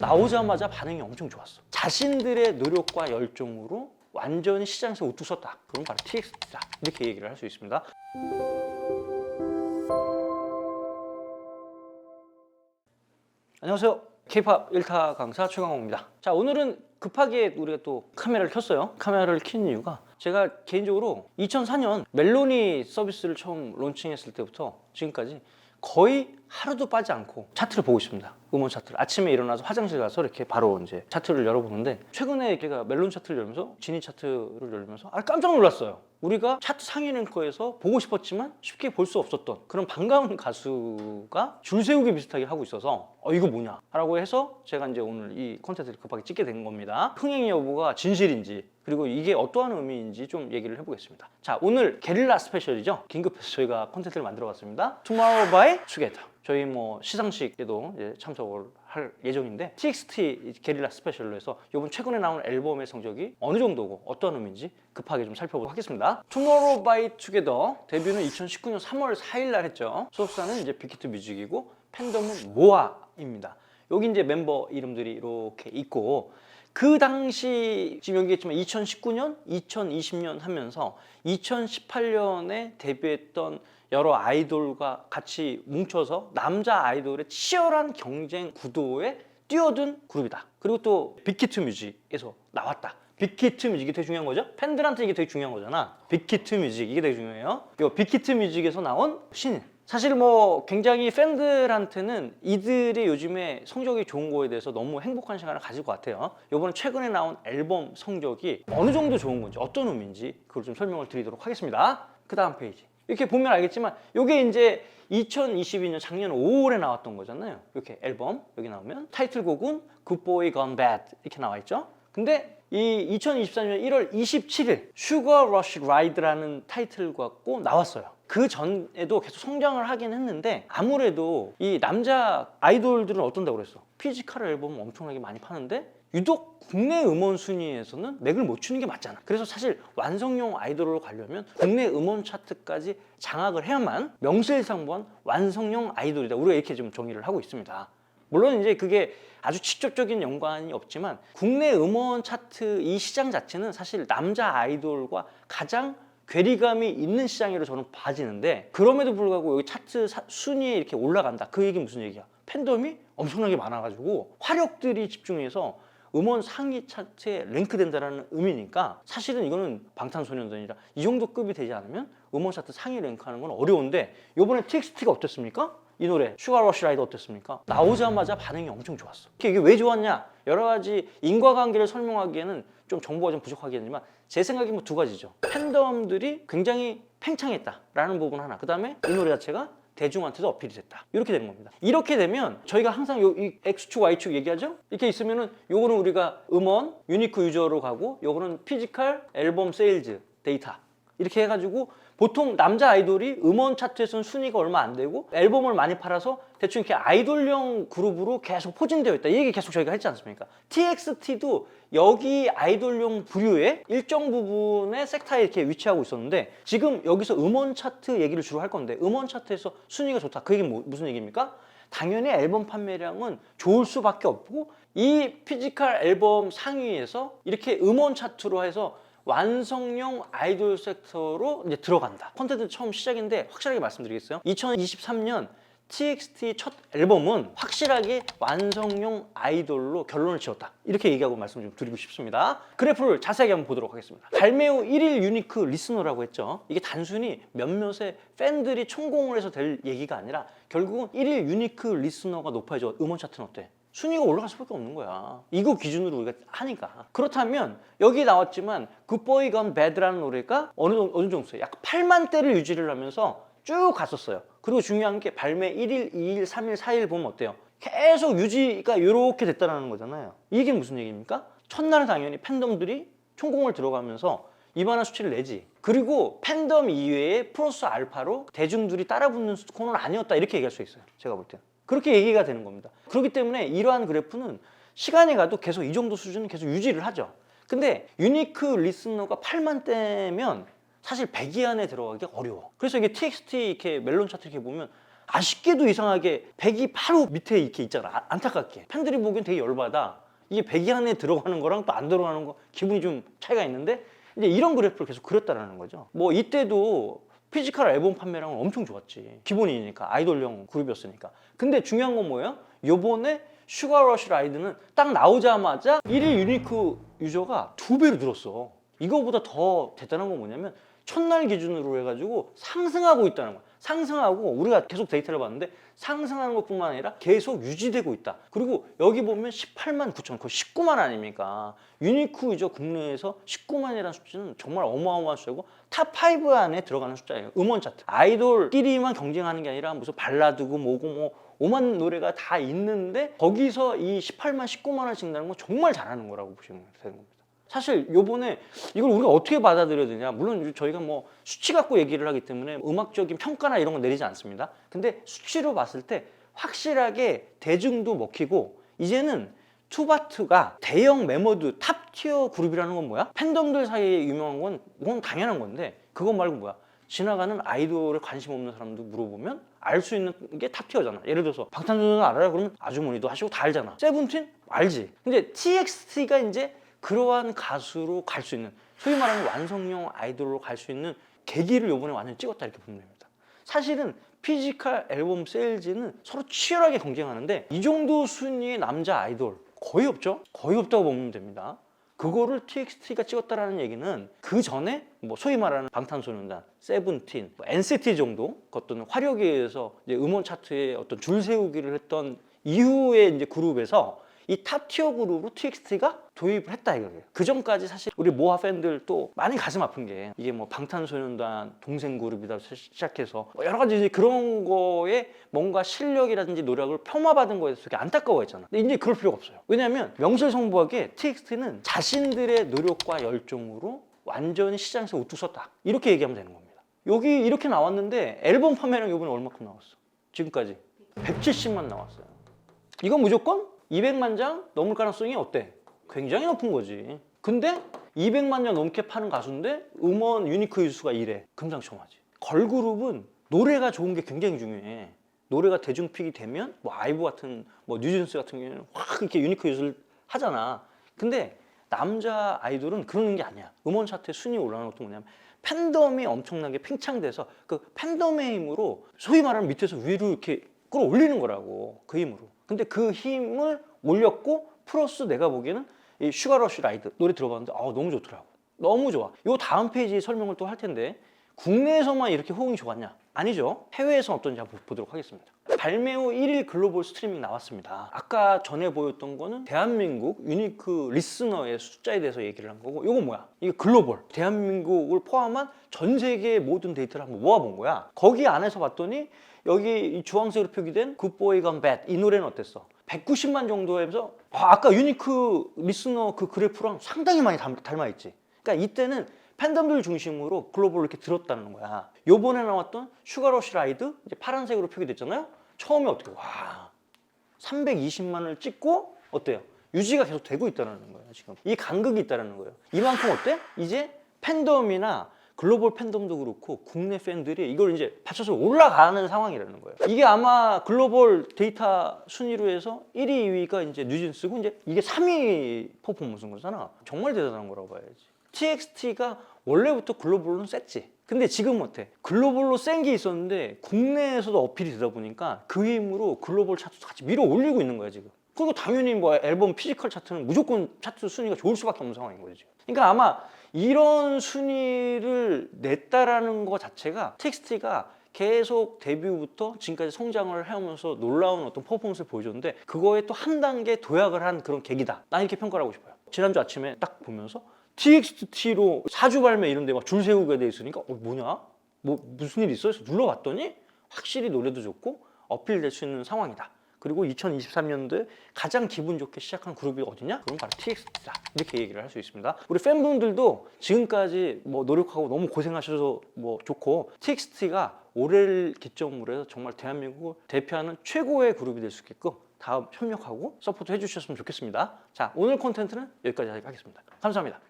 나오자마자 반응이 엄청 좋았어. 자신들의 노력과 열정으로 완전히 시장에서 우뚝 섰다. 그건 바로 TXT다. 이렇게 얘기를 할 수 있습니다. 안녕하세요. K-POP 1타 강사 최강호입니다. 자, 오늘은 급하게 우리가 또 카메라를 켰어요. 카메라를 킨 이유가 제가 개인적으로 2004년 멜로니 서비스를 처음 론칭했을 때부터 지금까지 거의 하루도 빠지 않고 차트를 보고 있습니다. 음원 차트를. 아침에 일어나서 화장실 가서 이렇게 바로 이제 차트를 열어보는데, 최근에 제가 멜론 차트를 열면서 지니 차트를 열면서 깜짝 놀랐어요. 우리가 차트 상위 랭커에서 보고 싶었지만 쉽게 볼 수 없었던 그런 반가운 가수가 줄 세우기 비슷하게 하고 있어서 이거 뭐냐 라고 해서 제가 이제 오늘 이 콘텐츠를 급하게 찍게 된 겁니다. 흥행 여부가 진실인지, 그리고 이게 어떠한 의미인지 좀 얘기를 해보겠습니다. 자, 오늘 게릴라 스페셜이죠. 긴급해서 저희가 콘텐츠를 만들어 봤습니다. Tomorrow by Together. 저희 뭐 시상식에도 이제 참석을 할 예정인데, TXT 게릴라 스페셜로 해서 이번 최근에 나온 앨범의 성적이 어느 정도고 어떤 의미인지 급하게 좀 살펴보도록 하겠습니다. Tomorrow by Together 데뷔는 2019년 3월 4일 날 했죠. 소속사는 이제 빅히트 뮤직이고 팬덤은 모아입니다. 여기 이제 멤버 이름들이 이렇게 있고, 그 당시 지금 여기 있지만 2019년, 2020년 하면서 2018년에 데뷔했던 여러 아이돌과 같이 뭉쳐서 남자 아이돌의 치열한 경쟁 구도에 뛰어든 그룹이다. 그리고 또 빅히트 뮤직에서 나왔다. 빅히트 뮤직이 되게 중요한 거죠. 팬들한테 이게 되게 중요한 거잖아. 빅히트 뮤직, 이게 되게 중요해요. 이 빅히트 뮤직에서 나온 신인. 사실 뭐 굉장히 팬들한테는 이들의 요즘에 성적이 좋은 거에 대해서 너무 행복한 시간을 가질 것 같아요. 이번에 최근에 나온 앨범 성적이 어느 정도 좋은 건지, 어떤 의미인지 그걸 좀 설명을 드리도록 하겠습니다. 그 다음 페이지. 이렇게 보면 알겠지만 이게 이제 2022년 작년 5월에 나왔던 거잖아요. 이렇게 앨범 여기 나오면 타이틀곡은 Good Boy Gone Bad 이렇게 나와 있죠. 근데 이 2024년 1월 27일 Sugar Rush Ride라는 타이틀 갖고 나왔어요. 그 전에도 계속 성장을 하긴 했는데, 아무래도 이 남자 아이돌들은 어떤다고 그랬어? 피지컬 앨범을 엄청나게 많이 파는데 유독 국내 음원 순위에서는 맥을 못 추는 게 맞잖아. 그래서 사실 완성형 아이돌로 가려면 국내 음원 차트까지 장악을 해야만 명실상부한 완성형 아이돌이다. 우리가 이렇게 좀 정의를 하고 있습니다. 물론 이제 그게 아주 직접적인 연관이 없지만 국내 음원 차트 이 시장 자체는 사실 남자 아이돌과 가장 괴리감이 있는 시장으로 저는 봐지는데, 그럼에도 불구하고 여기 차트 순위에 이렇게 올라간다. 그 얘기는 무슨 얘기야? 팬덤이 엄청나게 많아가지고 화력들이 집중해서 음원 상위 차트에 랭크된다는 의미니까, 사실은 이거는 방탄소년단이라 이 정도 급이 되지 않으면 음원 차트 상위 랭크하는 건 어려운데, 이번에 TXT가 어땠습니까? 이 노래 슈가 러쉬 라이드 어땠습니까? 나오자마자 반응이 엄청 좋았어. 이게 왜 좋았냐? 여러 가지 인과관계를 설명하기에는 좀 정보가 좀 부족하겠지만 제 생각이 뭐 두 가지죠. 팬덤들이 굉장히 팽창했다라는 부분 하나, 그 다음에 이 노래 자체가 대중한테도 어필이 됐다. 이렇게 되는 겁니다. 이렇게 되면 저희가 항상 이 X축, Y축 얘기하죠? 이렇게 있으면은 요거는 우리가 음원, 유니크 유저로 가고, 요거는 피지컬, 앨범 세일즈 데이터. 이렇게 해가지고 보통 남자 아이돌이 음원 차트에서는 순위가 얼마 안 되고 앨범을 많이 팔아서 대충 이렇게 아이돌용 그룹으로 계속 포진되어 있다. 이 얘기 계속 저희가 했지 않습니까? TXT도 여기 아이돌용 부류의 일정 부분의 섹터에 이렇게 위치하고 있었는데, 지금 여기서 음원 차트 얘기를 주로 할 건데, 음원 차트에서 순위가 좋다. 그 얘기는 무슨 얘기입니까? 당연히 앨범 판매량은 좋을 수밖에 없고, 이 피지컬 앨범 상위에서 이렇게 음원 차트로 해서 완성형 아이돌 섹터로 이제 들어간다. 콘텐츠 처음 시작인데 확실하게 말씀드리겠어요. 2023년 TXT 첫 앨범은 확실하게 완성형 아이돌로 결론을 지었다. 이렇게 얘기하고 말씀 좀 드리고 싶습니다. 그래프를 자세하게 한번 보도록 하겠습니다. 발매 후 1일 유니크 리스너라고 했죠. 이게 단순히 몇몇의 팬들이 총공을 해서 될 얘기가 아니라 결국은 1일 유니크 리스너가 높아져. 음원 차트는 어때? 순위가 올라갈 수밖에 없는 거야. 이거 기준으로 우리가 하니까. 그렇다면 여기 나왔지만 Good Boy Gone Bad라는 노래가 어느 정도 있어요. 약 8만대를 유지를 하면서 쭉 갔었어요. 그리고 중요한 게 발매 1일, 2일, 3일, 4일 보면 어때요? 계속 유지가 이렇게 됐다는 거잖아요. 이게 무슨 얘기입니까? 첫날은 당연히 팬덤들이 총공을 들어가면서 이만한 수치를 내지. 그리고 팬덤 이외에 플러스 알파로 대중들이 따라붙는 코너는 아니었다. 이렇게 얘기할 수 있어요. 제가 볼 때는. 그렇게 얘기가 되는 겁니다. 그렇기 때문에 이러한 그래프는 시간이 가도 계속 이 정도 수준은 계속 유지를 하죠. 근데 유니크 리스너가 8만대면 사실 100위 안에 들어가기 어려워. 그래서 이게 TXT 이렇게 멜론 차트 이렇게 보면 아쉽게도 이상하게 100이 바로 밑에 이렇게 있잖아. 안타깝게. 팬들이 보기엔 되게 열받아. 이게 100이 안에 들어가는 거랑 또 안 들어가는 거 기분이 좀 차이가 있는데 이제 이런 그래프를 계속 그렸다라는 거죠. 뭐 이때도 피지컬 앨범 판매량은 엄청 좋았지. 기본이니까 아이돌용 그룹이었으니까. 근데 중요한 건 뭐예요? 요번에 슈가러쉬 라이드는 딱 나오자마자 1일 유니크 유저가 2배로 늘었어. 이거보다 더 대단한 건 뭐냐면 첫날 기준으로 해가지고 상승하고 있다는 거야. 상승하고 우리가 계속 데이터를 봤는데 상승하는 것뿐만 아니라 계속 유지되고 있다. 그리고 여기 보면 18만 9천, 거의 19만 아닙니까? 유니크 유저 국내에서 19만이라는 숫자는 정말 어마어마한 숫자고 탑5 안에 들어가는 숫자예요. 음원 차트. 아이돌끼리만 경쟁하는 게 아니라 무슨 발라드고 뭐고 뭐 오만 노래가 다 있는데 거기서 이 18만, 19만 원씩 나는 건 정말 잘하는 거라고 보시면 되는 겁니다. 사실 요번에 이걸 우리가 어떻게 받아들여야 되냐, 물론 저희가 뭐 수치 갖고 얘기를 하기 때문에 음악적인 평가나 이런 건 내리지 않습니다. 근데 수치로 봤을 때 확실하게 대중도 먹히고 이제는 투바투가 대형 메모드 탑티어 그룹이라는 건 뭐야? 팬덤들 사이에 유명한 건 그건 당연한 건데 그것 말고 뭐야? 지나가는 아이돌에 관심 없는 사람도 물어보면 알 수 있는 게 탑티어잖아. 예를 들어서 방탄소년단 알아요? 그러면 아주머니도 하시고 다 알잖아. 세븐틴? 알지. 근데 TXT가 이제 그러한 가수로 갈 수 있는, 소위 말하는 완성형 아이돌로 갈 수 있는 계기를 이번에 완전 찍었다 이렇게 보면 됩니다. 사실은 피지컬 앨범 세일즈는 서로 치열하게 경쟁하는데 이 정도 순위의 남자 아이돌 거의 없죠? 거의 없다고 보면 됩니다. 그거를 TXT가 찍었다라는 얘기는 그 전에 뭐 소위 말하는 방탄소년단, 세븐틴, 뭐 NCT 정도 어떤 화력에 의해서 이제 음원 차트에 어떤 줄 세우기를 했던 이후에 이제 그룹에서 이 탑티어 그룹으로 TXT가 도입을 했다 이거예요. 그 전까지 사실 우리 모아 팬들 또 많이 가슴 아픈 게 이게 뭐 방탄소년단 동생 그룹이다 시작해서 뭐 여러 가지 이제 그런 거에 뭔가 실력이라든지 노력을 폄하받은 거에서 되게 안타까워했잖아. 근데 이제 그럴 필요가 없어요. 왜냐하면 명실상부하게 TXT는 자신들의 노력과 열정으로 완전히 시장에서 우뚝 섰다. 이렇게 얘기하면 되는 겁니다. 여기 이렇게 나왔는데 앨범 판매량 이번에 얼마큼 나왔어? 지금까지 170만 나왔어요. 이건 무조건 200만 장 넘을 가능성이 어때? 굉장히 높은 거지. 근데 200만 장 넘게 파는 가수인데 음원 유니크 유수가 이래. 금상첨화지. 걸그룹은 노래가 좋은 게 굉장히 중요해. 노래가 대중픽이 되면 뭐 아이브 같은 뭐 뉴진스 같은 경우에는 확 이렇게 유니크 유수를 하잖아. 근데 남자 아이돌은 그러는 게 아니야. 음원 차트에 순위 올라가는 것도 뭐냐면 팬덤이 엄청나게 팽창돼서 그 팬덤의 힘으로 소위 말하는 밑에서 위로 이렇게 끌어올리는 거라고. 그 힘으로. 근데 그 힘을 올렸고 플러스 내가 보기에는 이 슈가러쉬 라이드 노래 들어봤는데 너무 좋더라고. 너무 좋아. 요 다음 페이지 설명을 또 할 텐데 국내에서만 이렇게 호응이 좋았냐? 아니죠. 해외에서는 어떤지 한번 보도록 하겠습니다. 발매 후 1일 글로벌 스트리밍 나왔습니다. 아까 전에 보였던 거는 대한민국 유니크 리스너의 숫자에 대해서 얘기를 한 거고 이건 뭐야? 이게 글로벌 대한민국을 포함한 전 세계의 모든 데이터를 한번 모아본 거야. 거기 안에서 봤더니 여기 이 주황색으로 표기된 굿보이 건 배드 이 노래는 어땠어? 190만 정도에서 아까 유니크 리스너 그 그래프랑 상당히 많이 닮아있지. 그러니까 이때는 팬덤들 중심으로 글로벌로 이렇게 들었다는 거야. 요번에 나왔던 슈가러쉬 라이드 이제 파란색으로 표기됐잖아요. 처음에 어떻게 320만을 찍고 어때요? 유지가 계속 되고 있다는 거예요. 지금 이 간극이 있다는 거예요. 이만큼 어때? 이제 팬덤이나 글로벌 팬덤도 그렇고 국내 팬들이 이걸 이제 받쳐서 올라가는 상황이라는 거예요. 이게 아마 글로벌 데이터 순위로 해서 1위, 2위가 이제 뉴진스고 이제 이게 3위 퍼포먼스인 거잖아. 정말 대단한 거라고 봐야지. TXT가 원래부터 글로벌로는 셌지. 근데 지금 어때? 글로벌로 센 게 있었는데 국내에서도 어필이 되다 보니까 그 힘으로 글로벌 차트도 같이 밀어 올리고 있는 거야 지금. 그리고 당연히 뭐 앨범 피지컬 차트는 무조건 차트 순위가 좋을 수밖에 없는 상황인 거죠 지금. 그러니까 아마 이런 순위를 냈다라는 것 자체가 TXT가 계속 데뷔부터 지금까지 성장을 해오면서 놀라운 어떤 퍼포먼스를 보여줬는데 그거에 또 한 단계 도약을 한 그런 계기다. 난 이렇게 평가를 하고 싶어요. 지난주 아침에 딱 보면서 TXT로 4주 발매 이런 데 막 줄 세우게 돼 있으니까 뭐냐? 뭐 무슨 일 있어? 그래서 눌러봤더니 확실히 노래도 좋고 어필될 수 있는 상황이다. 그리고 2023년도에 가장 기분 좋게 시작한 그룹이 어디냐? 그럼 바로 TXT다. 이렇게 얘기를 할 수 있습니다. 우리 팬분들도 지금까지 뭐 노력하고 너무 고생하셔서 뭐 좋고 TXT가 올해를 기점으로 해서 정말 대한민국을 대표하는 최고의 그룹이 될 수 있게끔 다음 협력하고 서포트 해주셨으면 좋겠습니다. 자, 오늘 콘텐츠는 여기까지 하겠습니다. 감사합니다.